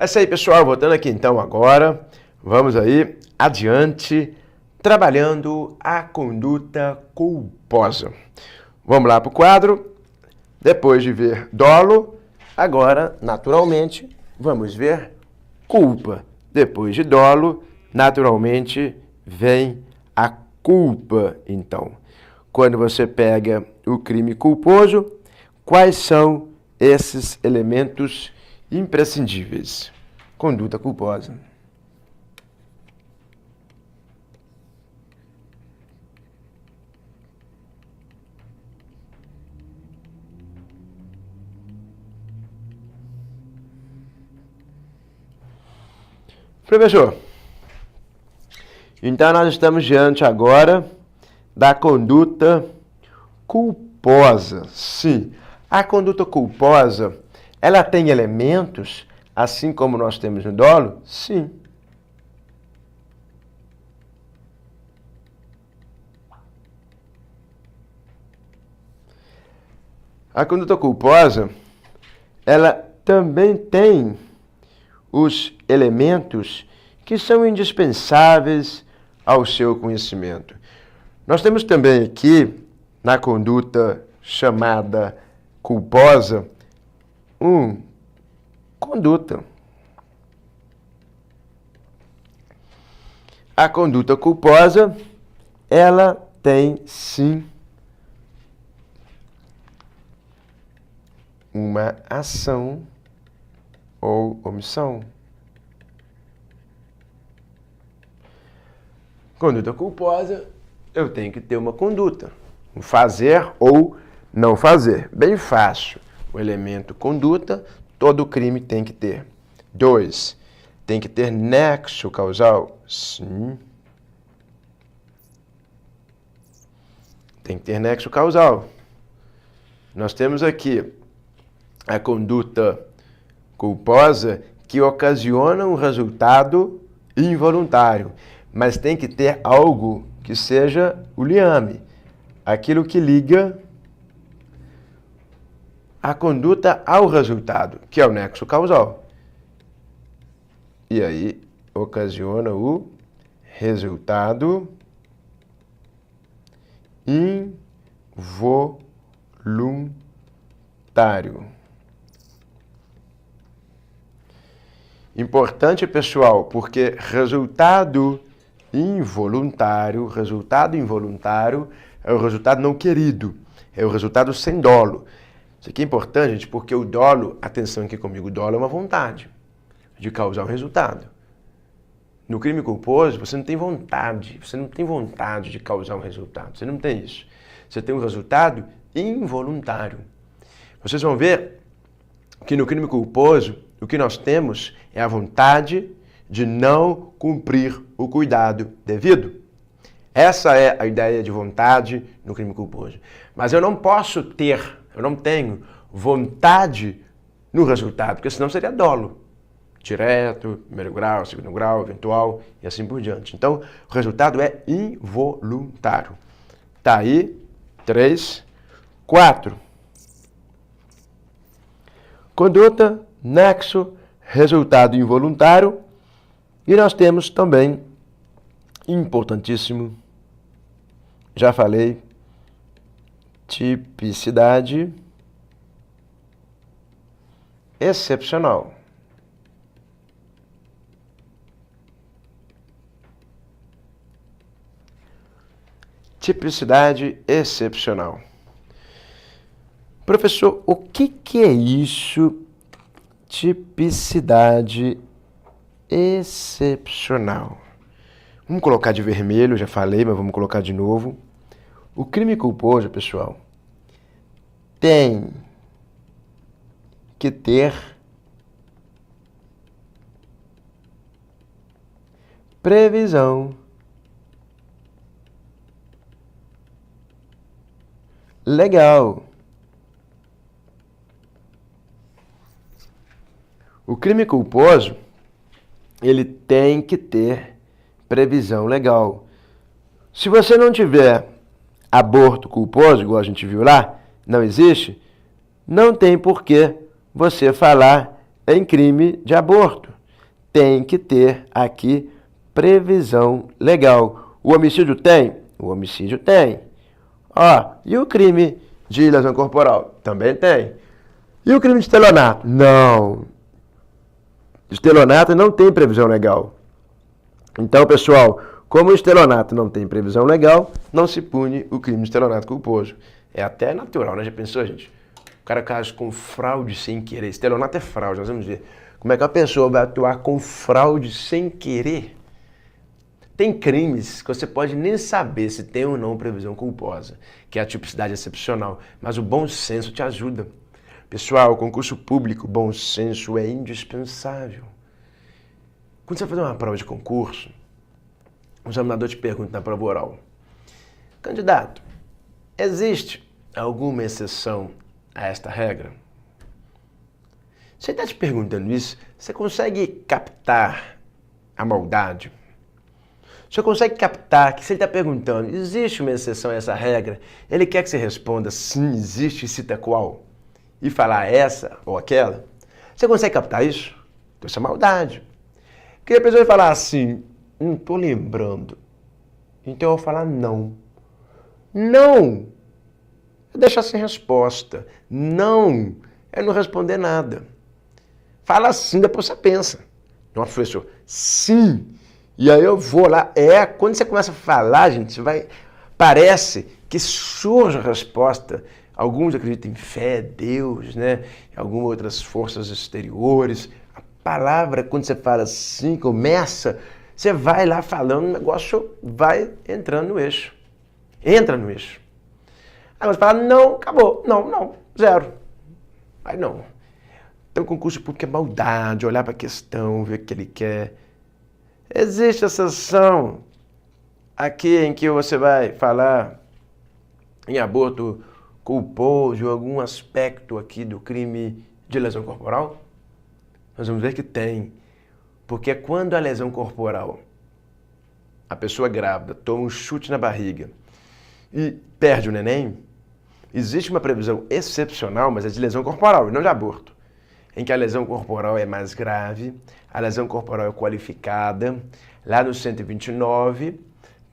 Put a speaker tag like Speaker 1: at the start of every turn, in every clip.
Speaker 1: É isso aí, pessoal. Voltando aqui então agora, vamos aí adiante, trabalhando a conduta culposa. Vamos lá para o quadro. Depois de ver dolo, agora, naturalmente, vamos ver culpa. Depois de dolo, naturalmente, vem a culpa, então. Quando você pega o crime culposo, quais são esses elementos imprescindíveis? Conduta culposa. Professor, então nós estamos diante agora da conduta culposa. Sim, a conduta culposa, ela tem elementos, assim como nós temos no dolo? Sim. A conduta culposa, ela também tem os elementos que são indispensáveis ao seu conhecimento. Nós temos também aqui, na conduta chamada culposa, conduta. A conduta culposa, ela tem sim uma ação ou omissão. Conduta culposa, eu tenho que ter uma conduta. Um fazer ou não fazer. Bem fácil. O elemento conduta, todo crime tem que ter. 2. Tem que ter nexo causal? Sim. Tem que ter nexo causal. Nós temos aqui a conduta culposa que ocasiona um resultado involuntário, mas tem que ter algo que seja o liame, aquilo que liga a conduta ao resultado, que é o nexo causal. E aí ocasiona o resultado involuntário. Importante, pessoal, porque resultado involuntário é o resultado não querido, é o resultado sem dolo. Isso aqui é importante, gente, porque o dolo, atenção aqui comigo, o dolo é uma vontade de causar um resultado. No crime culposo, você não tem vontade de causar um resultado, você não tem isso. Você tem um resultado involuntário. Vocês vão ver que no crime culposo, o que nós temos é a vontade de não cumprir o cuidado devido. Essa é a ideia de vontade no crime culposo. Mas eu não tenho vontade no resultado, porque senão seria dolo. Direto, primeiro grau, segundo grau, eventual e assim por diante. Então, o resultado é involuntário. Tá aí, 3, 4. Conduta, nexo, resultado involuntário. E nós temos também, importantíssimo, já falei, tipicidade excepcional. Tipicidade excepcional. Professor, o que é isso? Tipicidade excepcional. Vamos colocar de vermelho, já falei, mas vamos colocar de novo. O crime culposo, pessoal, tem que ter previsão legal. O crime culposo, ele tem que ter previsão legal. Se você não tiver aborto culposo, igual a gente viu lá, não existe, não tem por que você falar em crime de aborto. Tem que ter aqui previsão legal. O homicídio tem? O homicídio tem. Ó, e o crime de lesão corporal? Também tem. E o crime de estelionato? Não. Estelionato não tem previsão legal. Então, pessoal, como o estelionato não tem previsão legal, não se pune o crime de estelionato culposo. É até natural, né? Já pensou, gente? O cara cai com fraude sem querer. Estelionato é fraude, nós vamos ver. Como é que a pessoa vai atuar com fraude sem querer? Tem crimes que você pode nem saber se tem ou não previsão culposa, que é a tipicidade excepcional, mas o bom senso te ajuda. Pessoal, concurso público, bom senso é indispensável. Quando você vai fazer uma prova de concurso, o examinador te pergunta na prova oral: candidato, existe alguma exceção a esta regra? Você está te perguntando isso, você consegue captar a maldade? Você consegue captar que se ele está perguntando, existe uma exceção a essa regra, ele quer que você responda sim, existe e cita qual? E falar essa ou aquela? Você consegue captar isso? Então isso é maldade. Porque a pessoa vai falar assim, não estou lembrando. Então eu vou falar não. Não é deixar sem resposta. Não é não responder nada. Fala sim, depois você pensa. Nossa, professor, sim. E aí eu vou lá. Quando você começa a falar, gente, você vai. Parece que surge a resposta. Alguns acreditam em fé, Deus, né? Algumas outras forças exteriores. A palavra, quando você fala assim, começa, você vai lá falando, o negócio vai entrando no eixo. Entra no eixo. Aí você fala, não, acabou. Não, zero. Aí não. Então, o concurso público é maldade, olhar para a questão, ver o que ele quer. Existe exceção aqui em que você vai falar em aborto culposo, algum aspecto aqui do crime de lesão corporal? Nós vamos ver que tem. Porque quando a lesão corporal, a pessoa grávida toma um chute na barriga e perde o neném, existe uma previsão excepcional, mas é de lesão corporal e não de aborto, em que a lesão corporal é mais grave, a lesão corporal é qualificada, lá no 129,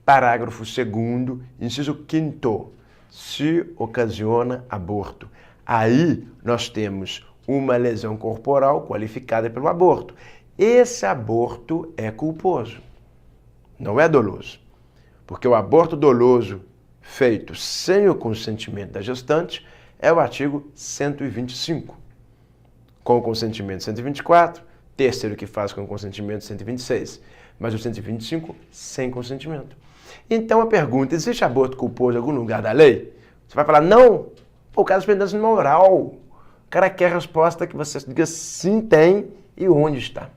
Speaker 1: parágrafo 2º, inciso 5º, se ocasiona aborto. Aí nós temos uma lesão corporal qualificada pelo aborto. Esse aborto é culposo, não é doloso, porque o aborto doloso feito sem o consentimento da gestante é o artigo 125. Com o consentimento 124, terceiro que faz com o consentimento 126, mas o 125 sem consentimento. Então a pergunta, existe aborto culposo em algum lugar da lei? Você vai falar, não, o caso de pendência moral. O cara quer a resposta que você diga sim, tem e onde está.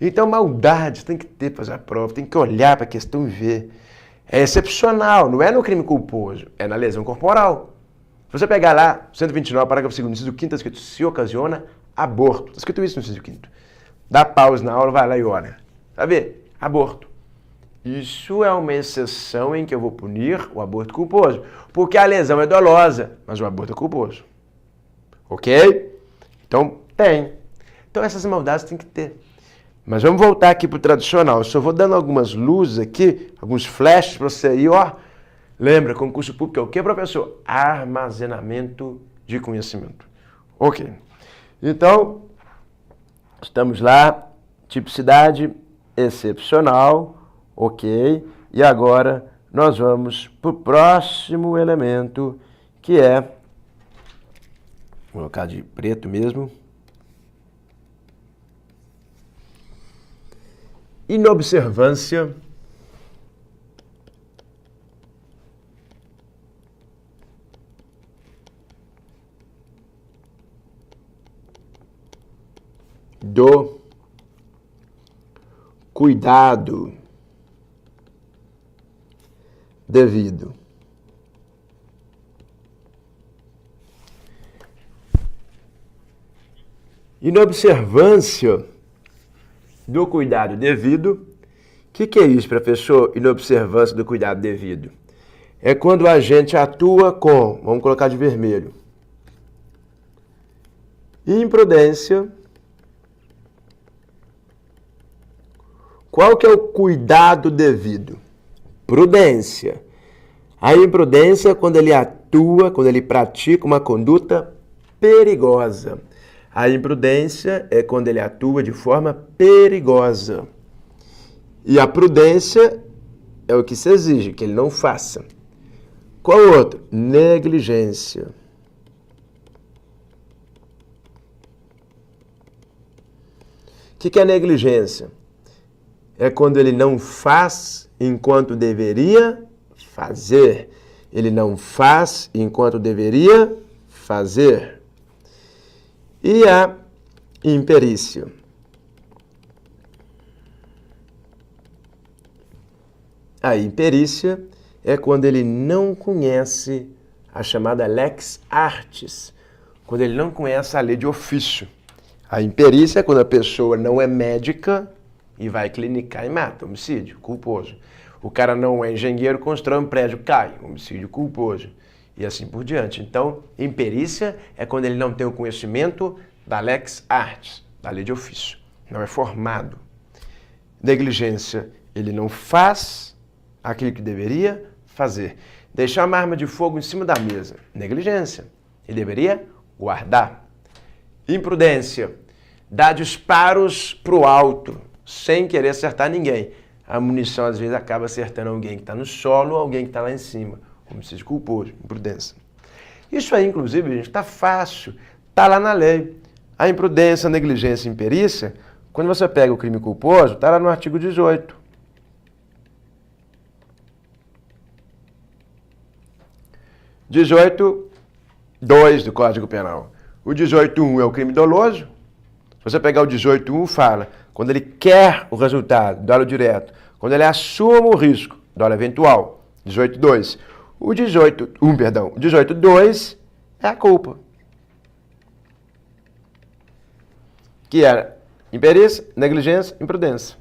Speaker 1: Então maldade tem que ter para fazer a prova, tem que olhar para a questão e ver. É excepcional, não é no crime culposo, é na lesão corporal. Se você pegar lá, 129, parágrafo 2º, inciso 5º, está escrito, se ocasiona aborto. Está escrito isso no inciso 5º. Dá pausa na aula, vai lá e olha. Vai ver? Aborto. Isso é uma exceção em que eu vou punir o aborto culposo. Porque a lesão é dolosa, mas o aborto é culposo. Ok? Então, tem. Então, essas maldades tem que ter. Mas vamos voltar aqui para o tradicional. Eu só vou dando algumas luzes aqui, alguns flashes para você aí, ó. Lembra, concurso público é o quê, professor? Armazenamento de conhecimento. Ok. Então, estamos lá, tipicidade excepcional, ok. E agora nós vamos para o próximo elemento, que é, vou colocar de preto mesmo, inobservância do cuidado devido. Inobservância do cuidado devido. O que é isso, professor? Inobservância do cuidado devido. É quando o agente atua com, vamos colocar de vermelho, imprudência, Qual que é o cuidado devido? Prudência. A imprudência é quando ele atua, quando ele pratica uma conduta perigosa. A imprudência é quando ele atua de forma perigosa. E a prudência é o que se exige, que ele não faça. Qual outro? Negligência. O que é negligência? É quando ele não faz enquanto deveria fazer. Ele não faz enquanto deveria fazer. E a imperícia. A imperícia é quando ele não conhece a chamada lex artis, quando ele não conhece a lei de ofício. A imperícia é quando a pessoa não é médica e vai clinicar e mata, homicídio culposo. O cara não é engenheiro, constrói um prédio, cai, homicídio culposo. E assim por diante. Então, imperícia é quando ele não tem o conhecimento da lex artis, da lei de ofício. Não é formado. Negligência, ele não faz aquilo que deveria fazer. Deixar uma arma de fogo em cima da mesa. Negligência. Ele deveria guardar. Imprudência. Dar disparos para o alto, sem querer acertar ninguém. A munição, às vezes, acaba acertando alguém que está no solo ou alguém que está lá em cima. Homicídio culposo. Imprudência. Isso aí, inclusive, gente, está fácil. Está lá na lei. A imprudência, a negligência e a imperícia, quando você pega o crime culposo, está lá no artigo 18. 18.2 do Código Penal. O 18.1 é o crime doloso. Se você pegar o 18.1, fala quando ele quer o resultado, dolo direto. Quando ele assume o risco, dolo eventual. 18.2. O 18.2 é a culpa. Que era imperícia, negligência, imprudência.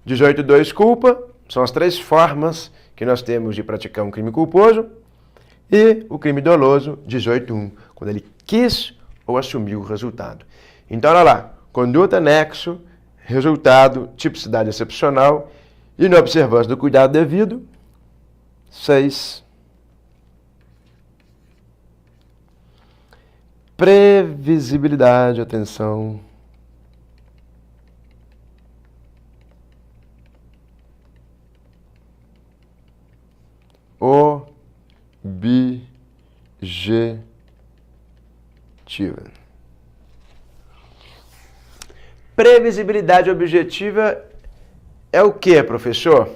Speaker 1: 18.2, culpa, são as três formas que nós temos de praticar um crime culposo. E o crime doloso, 18.1, quando ele quis ou assumiu o resultado. Então, olha lá, conduta, nexo, resultado, tipicidade excepcional, inobservância do cuidado devido. 6. Previsibilidade, atenção. Objetiva. Previsibilidade objetiva é o que, professor?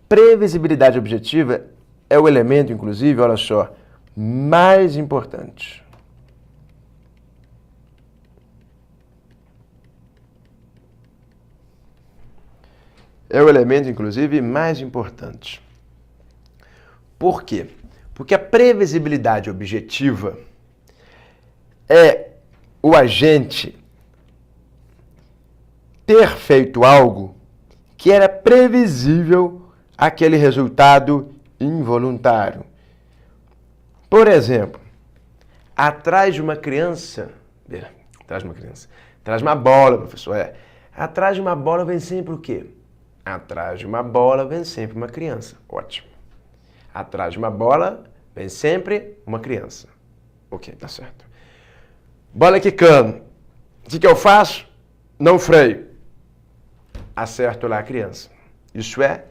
Speaker 1: Previsibilidade objetiva é o elemento, inclusive, olha só, mais importante. É o elemento, inclusive, mais importante. Por quê? Porque a previsibilidade objetiva é o agente ter feito algo que era previsível aquele resultado involuntário. Por exemplo, atrás de uma criança, atrás de uma bola, professor, atrás de uma bola vem sempre o quê? Atrás de uma bola vem sempre uma criança. Ótimo. Atrás de uma bola vem sempre uma criança. Ok, tá certo. Bola quicando. O que eu faço? Não freio. Acerto lá a criança. Isso é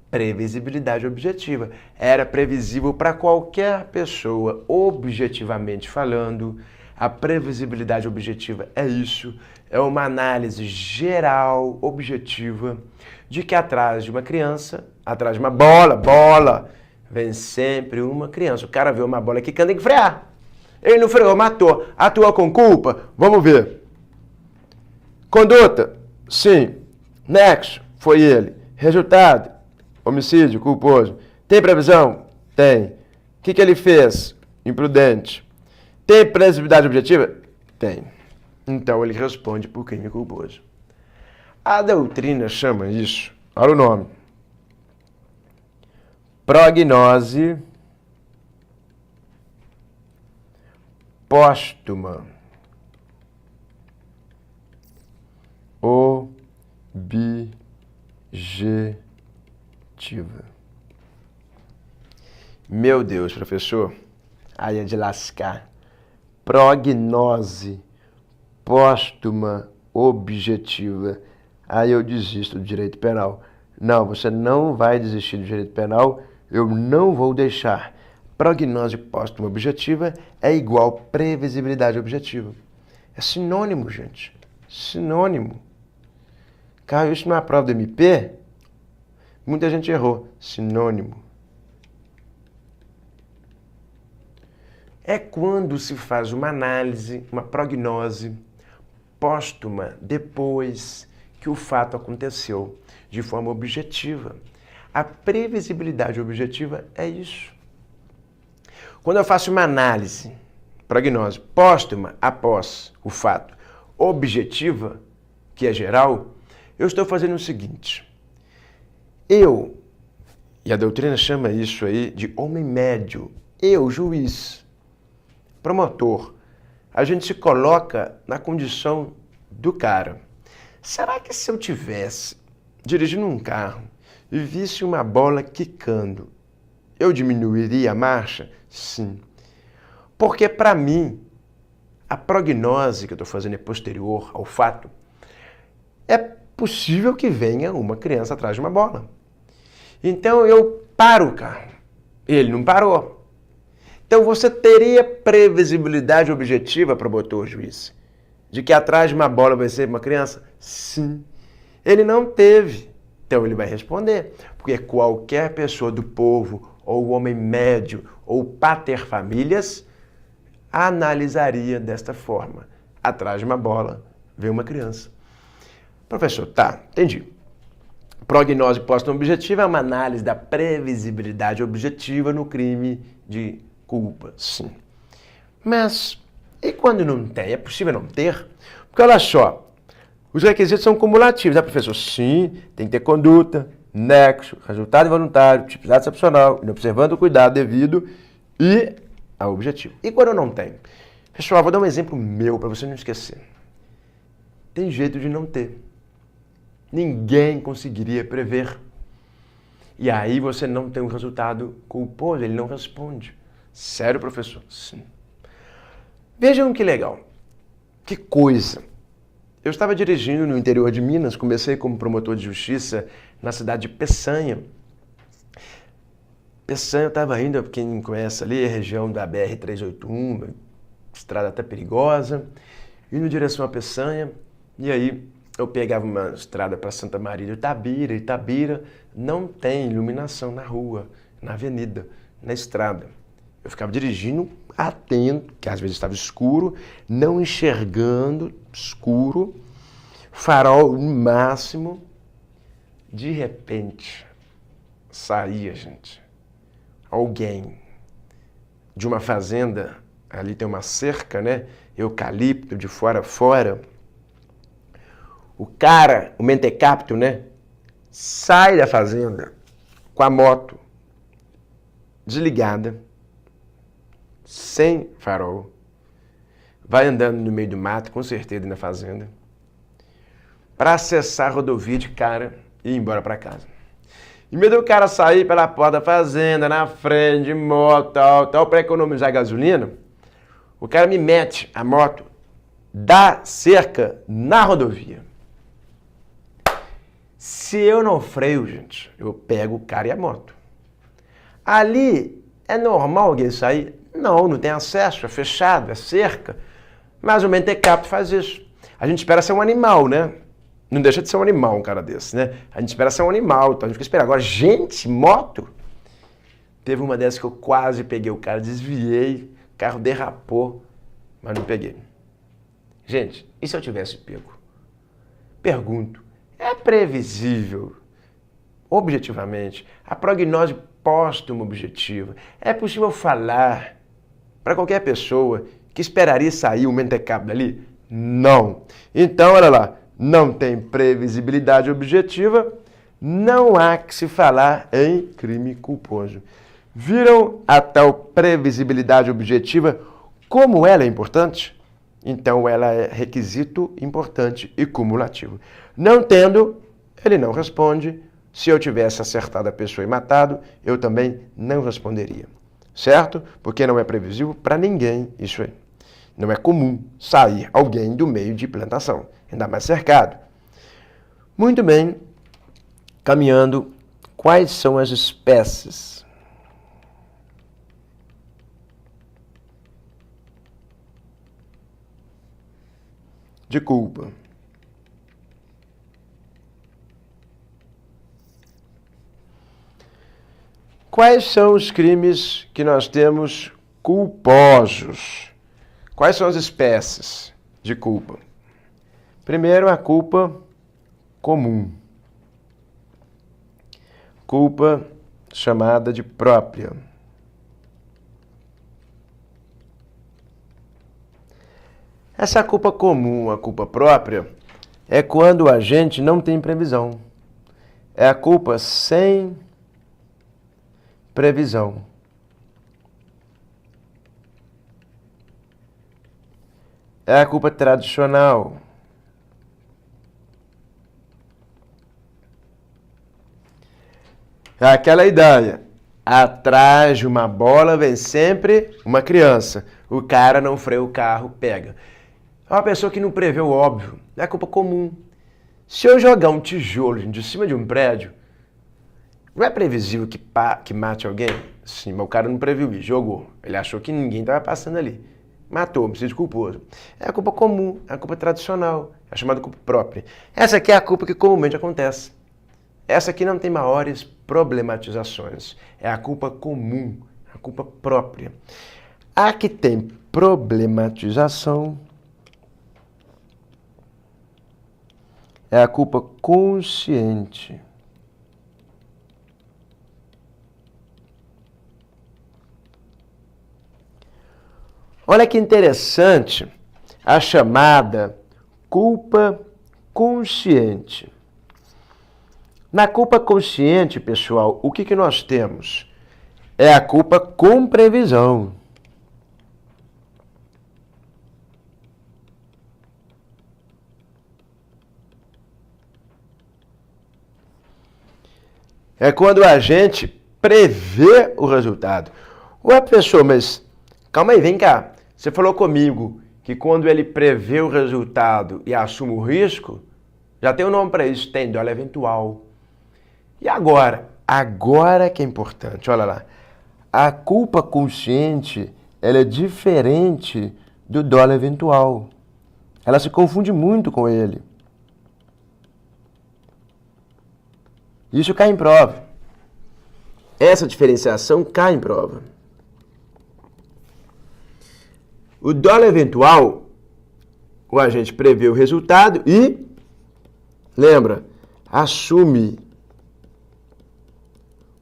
Speaker 1: previsibilidade objetiva. Era previsível para qualquer pessoa, objetivamente falando. A previsibilidade objetiva é isso. É uma análise geral, objetiva, de que atrás de uma criança, atrás de uma bola, vem sempre uma criança. O cara vê uma bola quicando, tem que frear. Ele não freou, matou. Atuou com culpa? Vamos ver. Conduta? Sim. Nexo? Foi ele. Resultado? Homicídio culposo. Tem previsão? Tem. O que ele fez? Imprudente. Tem previsibilidade objetiva? Tem. Então ele responde por crime culposo. A doutrina chama isso, olha o nome, prognose póstuma. Objetiva. Meu Deus, professor. Aí é de lascar. Prognose póstuma objetiva. Aí eu desisto do direito penal. Não, você não vai desistir do direito penal. Eu não vou deixar. Prognose póstuma objetiva é igual previsibilidade objetiva. É sinônimo, gente. Sinônimo. Caiu isso na prova do MP? Muita gente errou. Sinônimo. É quando se faz uma análise, uma prognose póstuma, depois que o fato aconteceu, de forma objetiva. A previsibilidade objetiva é isso. Quando eu faço uma análise, prognose póstuma após o fato, objetiva, que é geral, eu estou fazendo o seguinte. E a doutrina chama isso aí de homem médio, juiz, promotor, a gente se coloca na condição do cara. Será que se eu tivesse dirigindo um carro e visse uma bola quicando, eu diminuiria a marcha? Sim. Porque para mim, a prognose que eu estou fazendo é posterior ao fato. É possível que venha uma criança atrás de uma bola. Então eu paro o carro. Ele não parou. Então você teria previsibilidade objetiva, promotor, juiz, de que atrás de uma bola vai ser uma criança? Sim. Ele não teve. Então ele vai responder. Porque qualquer pessoa do povo, ou homem médio, ou paterfamílias, analisaria desta forma. Atrás de uma bola vem uma criança. Professor, tá, entendi. Prognose póstuma objetiva é uma análise da previsibilidade objetiva no crime de culpa, sim. Mas, e quando não tem? É possível não ter? Porque olha só, os requisitos são cumulativos, né, professor? Sim, tem que ter conduta, nexo, resultado involuntário, tipicidade excepcional, observando o cuidado devido e a objetivo. E quando não tem? Pessoal, vou dar um exemplo meu para você não esquecer. Tem jeito de não ter. Ninguém conseguiria prever. E aí você não tem um resultado culposo, ele não responde. Sério, professor? Sim. Vejam que legal. Que coisa. Eu estava dirigindo no interior de Minas, comecei como promotor de justiça na cidade de Peçanha. Peçanha eu estava indo, quem conhece ali, a região da BR-381, estrada até perigosa, indo em direção a Peçanha, e aí eu pegava uma estrada para Santa Maria de Itabira. Itabira não tem iluminação na rua, na avenida, na estrada. Eu ficava dirigindo atento, que às vezes estava escuro, não enxergando, escuro, farol no máximo. De repente, saía, gente, alguém de uma fazenda, ali tem uma cerca, né? Eucalipto de fora a fora. O cara, o mentecapto, né? Sai da fazenda com a moto desligada, sem farol, vai andando no meio do mato, com certeza na fazenda, para acessar a rodovia de cara e ir embora para casa. Em vez do cara sair pela porta da fazenda, na frente, de moto, tal, para economizar gasolina, o cara me mete a moto da cerca na rodovia. Se eu não freio, gente, eu pego o cara e a moto. Ali é normal alguém sair? Não, não tem acesso, é fechado, é cerca. Mas o mentecapto faz isso. A gente espera ser um animal, né? Não deixa de ser um animal um cara desse, né? A gente espera ser um animal, então a gente fica esperando. Agora, gente, moto? Teve uma dessas que eu quase peguei o cara, desviei, o carro derrapou, mas não peguei. Gente, e se eu tivesse pego? Pergunto, é previsível, objetivamente, a prognose póstuma objetiva? É possível falar para qualquer pessoa que esperaria sair o mentecapto dali? Não. Então, olha lá, não tem previsibilidade objetiva, não há que se falar em crime culposo. Viram a tal previsibilidade objetiva como ela é importante? Então, ela é requisito importante e cumulativo. Não tendo, ele não responde, Se eu tivesse acertado a pessoa e matado, eu também não responderia. Certo? Porque não é previsível para ninguém isso aí. Não é comum sair alguém do meio de plantação, ainda mais cercado. Muito bem, caminhando, quais são as espécies? De culpa. Quais são os crimes que nós temos culposos? Quais são as espécies de culpa? Primeiro, a culpa comum. Culpa chamada de própria. Essa culpa comum, a culpa própria, é quando a gente não tem previsão. É a culpa sem previsão. É a culpa tradicional. É aquela ideia. Atrás de uma bola vem sempre uma criança. O cara não freia o carro, pega. É uma pessoa que não prevê o óbvio. É a culpa comum. Se eu jogar um tijolo de cima de um prédio, não é previsível que mate alguém? Sim, mas o cara não previu isso, jogou. Ele achou que ninguém estava passando ali. Matou, homicídio culposo. É a culpa comum, é a culpa tradicional, é a chamada culpa própria. Essa aqui é a culpa que comumente acontece. Essa aqui não tem maiores problematizações. É a culpa comum, a culpa própria. A que tem problematização é a culpa consciente. Olha que interessante a chamada culpa consciente. Na culpa consciente, pessoal, o que nós temos? É a culpa com previsão. É quando a gente prevê o resultado. Ué, pessoa, mas calma aí, vem cá. Você falou comigo que quando ele prevê o resultado e assume o risco, já tem um nome para isso, tem dólar eventual. E agora? Agora que é importante, olha lá. A culpa consciente, ela é diferente do dólar eventual. Ela se confunde muito com ele. Isso cai em prova. Essa diferenciação cai em prova. O dólar eventual, o agente prevê o resultado e, lembra, assume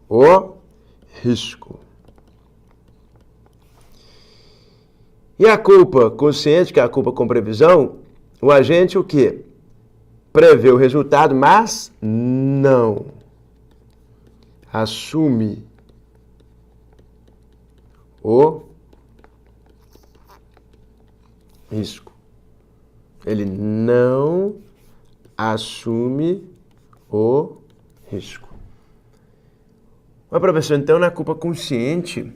Speaker 1: o risco. E a culpa consciente, que é a culpa com previsão, o agente o quê? Prevê o resultado, mas não assume o risco. Ele não assume o risco. Mas, professor, então na culpa consciente,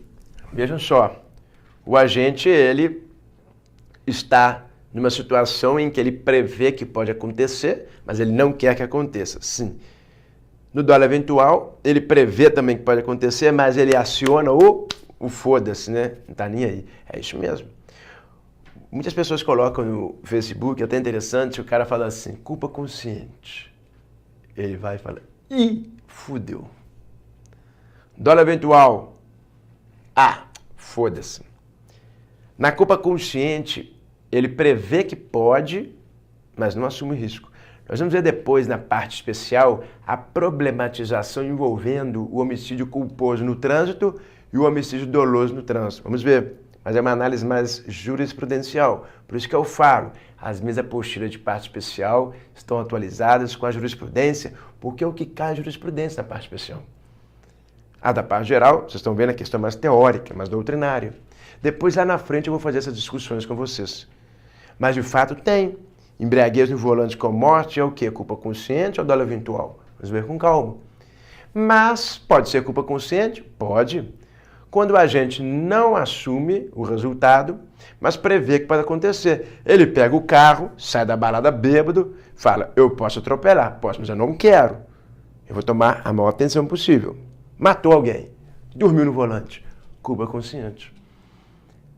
Speaker 1: vejam só, o agente, ele está numa situação em que ele prevê que pode acontecer, mas ele não quer que aconteça. Sim. No dólar eventual, ele prevê também que pode acontecer, mas ele aciona o foda-se, né? Não tá nem aí. É isso mesmo. Muitas pessoas colocam no Facebook, é até interessante, o cara fala assim, culpa consciente. Ele vai e fala, ih, fudeu. Dólar eventual, foda-se. Na culpa consciente, ele prevê que pode, mas não assume o risco. Nós vamos ver depois, na parte especial, a problematização envolvendo o homicídio culposo no trânsito e o homicídio doloso no trânsito. Vamos ver. Mas é uma análise mais jurisprudencial. Por isso que eu falo, as minhas apostilas de parte especial estão atualizadas com a jurisprudência, porque é o que cai a jurisprudência na parte especial. A da parte geral, vocês estão vendo a questão mais teórica, mais doutrinária. Depois, lá na frente, eu vou fazer essas discussões com vocês. Mas, de fato, tem. Embriaguez no volante com morte é o quê? Culpa consciente ou dolo eventual? Vamos ver com calma. Mas pode ser culpa consciente? Pode. Quando a gente não assume o resultado, mas prevê que pode acontecer. Ele pega o carro, sai da balada bêbado, fala, eu posso atropelar, posso, mas eu não quero. Eu vou tomar a maior atenção possível. Matou alguém, dormiu no volante, culpa consciente.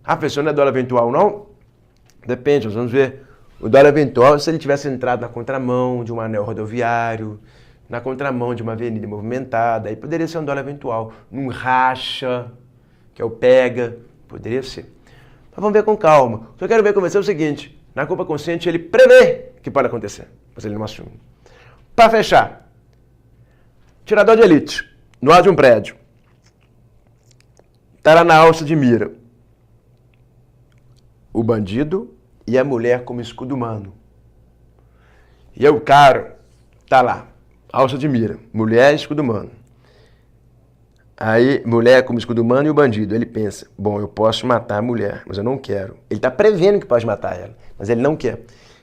Speaker 1: A pessoa não é dolo eventual, não? Depende, nós vamos ver. O dolo eventual, se ele tivesse entrado na contramão de um anel rodoviário, na contramão de uma avenida movimentada, aí poderia ser um dolo eventual. Num racha, que é o pega, poderia ser. Mas vamos ver com calma. Só quero ver com você o seguinte, na culpa consciente ele prevê que pode acontecer, mas ele não assume. Para fechar, tirador de elite, no alto de um prédio, está lá na alça de mira, o bandido e a mulher como escudo humano. E aí o cara tá lá, alça de mira, mulher e escudo humano. Aí, mulher como escudo humano e o bandido. Ele pensa, bom, eu posso matar a mulher, mas eu não quero. Ele tá prevendo que pode matar ela, mas ele não quer.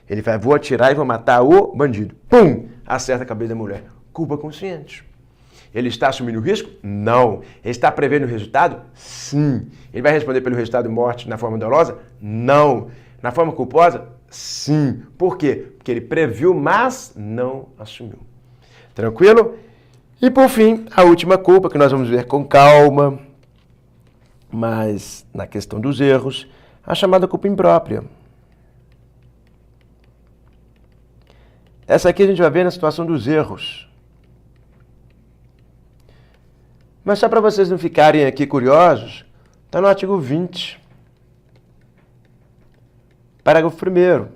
Speaker 1: Ele vai, vou atirar e vou matar o bandido. Pum! Acerta a cabeça da mulher. Culpa consciente. Ele está assumindo o risco? Não. Ele está prevendo o resultado? Sim. Ele vai responder pelo resultado de morte na forma dolosa? Não. Na forma culposa? Sim. Por quê? Porque ele previu, mas não assumiu. Tranquilo? E por fim, a última culpa que nós vamos ver com calma, mas na questão dos erros, a chamada culpa imprópria. Essa aqui a gente vai ver na situação dos erros. Mas só para vocês não ficarem aqui curiosos, está no artigo 20, parágrafo 1º.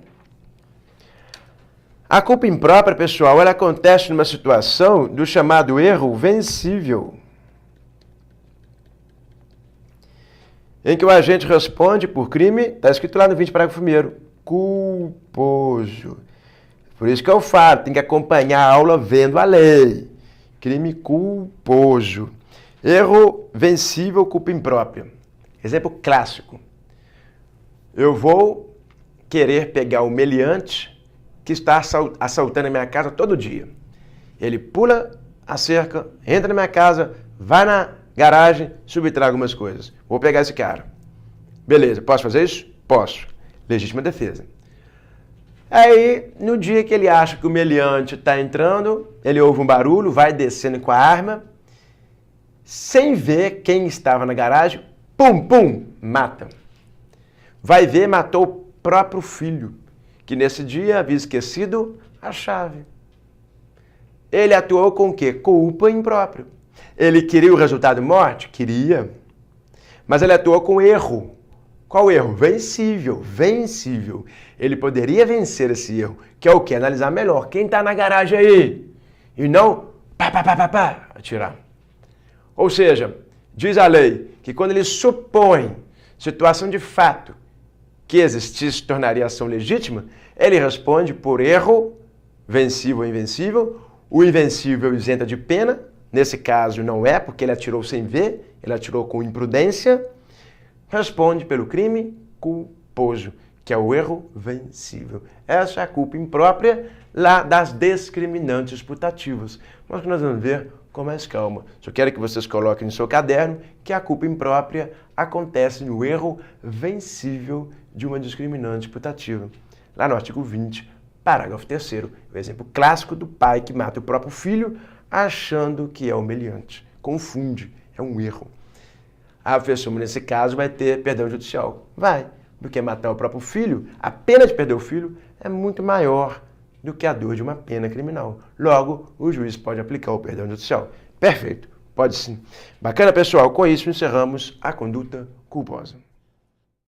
Speaker 1: A culpa imprópria, pessoal, ela acontece numa situação do chamado erro vencível, em que o agente responde por crime, está escrito lá no 20, parágrafo 1º, culposo. Por isso que eu falo, tem que acompanhar a aula vendo a lei. Crime culposo. Erro vencível, culpa imprópria. Exemplo clássico. Eu vou querer pegar o meliante que está assaltando a minha casa todo dia. Ele pula a cerca, entra na minha casa, vai na garagem, subtrai algumas coisas. Vou pegar esse cara. Beleza, posso fazer isso? Posso. Legítima defesa. Aí, no dia que ele acha que o meliante está entrando, ele ouve um barulho, vai descendo com a arma, sem ver quem estava na garagem, pum, pum, mata. Vai ver, matou o próprio filho, que nesse dia havia esquecido a chave. Ele atuou com o quê? Culpa imprópria. Ele queria o resultado morte? Queria. Mas ele atuou com erro. Qual erro? Vencível, vencível. Ele poderia vencer esse erro, que é o quê? Analisar melhor. Quem está na garagem aí? E não, atirar. Ou seja, diz a lei que quando ele supõe situação de fato que existisse tornaria ação legítima, ele responde por erro, vencível ou invencível. O invencível isenta de pena, nesse caso não é, porque ele atirou sem ver, ele atirou com imprudência. Responde pelo crime culposo, que é o erro vencível. Essa é a culpa imprópria lá das discriminantes putativas. Mas que nós vamos ver com mais calma. Só quero que vocês coloquem no seu caderno que a culpa imprópria acontece no erro vencível de uma discriminante putativa. Lá no artigo 20, parágrafo 3º, o exemplo clássico do pai que mata o próprio filho achando que é o meliante. Confunde, é um erro. A pessoa, nesse caso, vai ter perdão judicial. Vai, porque matar o próprio filho, a pena de perder o filho é muito maior do que a dor de uma pena criminal. Logo, o juiz pode aplicar o perdão judicial. Perfeito, pode sim. Bacana, pessoal. Com isso, encerramos a conduta culposa.